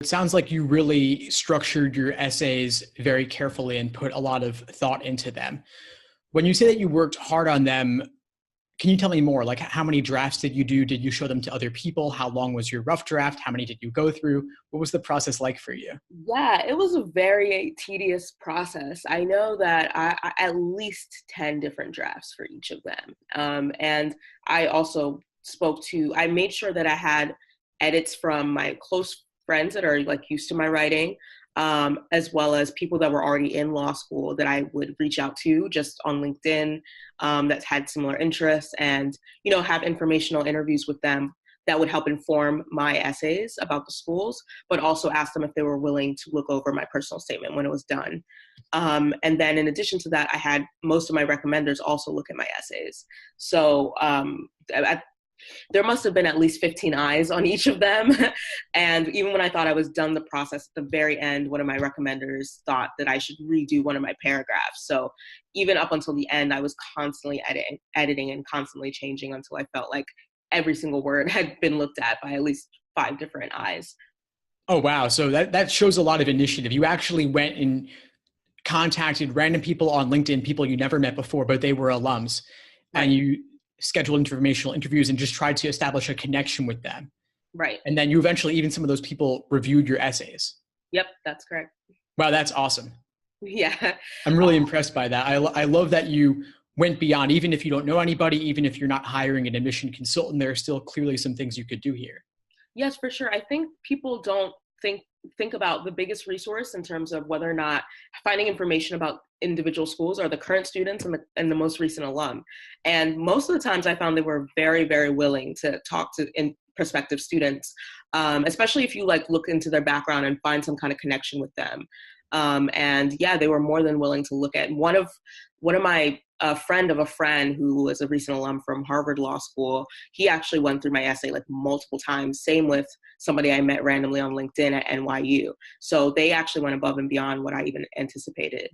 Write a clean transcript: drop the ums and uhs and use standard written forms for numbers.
It sounds like you really structured your essays very carefully and put a lot of thought into them. When you say that you worked hard on them, can you tell me more? Like, how many drafts did you do? Did you show them to other people? How long was your rough draft? How many did you go through? What was the process like for you? Yeah, it was a very tedious process. I know that I at least 10 different drafts for each of them. And I also I made sure that I had edits from my close friends that are like used to my writing, as well as people that were already in law school that I would reach out to just on LinkedIn, that had similar interests, and, have informational interviews with them that would help inform my essays about the schools, but also ask them if they were willing to look over my personal statement when it was done. And then in addition to that, I had most of my recommenders also look at my essays. So there must have been at least 15 eyes on each of them. And even when I thought I was done the process, at the very end, one of my recommenders thought that I should redo one of my paragraphs. So even up until the end, I was constantly editing and constantly changing until I felt like every single word had been looked at by at least 5 different eyes. Oh, wow. So that shows a lot of initiative. You actually went and contacted random people on LinkedIn, people you never met before, but they were alums, Right. and you scheduled informational interviews and just tried to establish a connection with them. Right. And then you eventually, even some of those people reviewed your essays. Yep, that's correct. Wow, that's awesome. Yeah. I'm really impressed by that. I love that you went beyond, even if you don't know anybody, even if you're not hiring an admission consultant, there are still clearly some things you could do here. Yes, for sure. I think people don't think about the biggest resource in terms of whether or not finding information about individual schools are the current students and the most recent alum. And most of the times I found they were very, very willing to talk to prospective students, especially if you look into their background and find some kind of connection with them. And yeah, they were more than willing to look at one of my a friend of a friend who was a recent alum from Harvard Law School. He actually went through my essay multiple times. Same with somebody I met randomly on LinkedIn at NYU. So they actually went above and beyond what I even anticipated.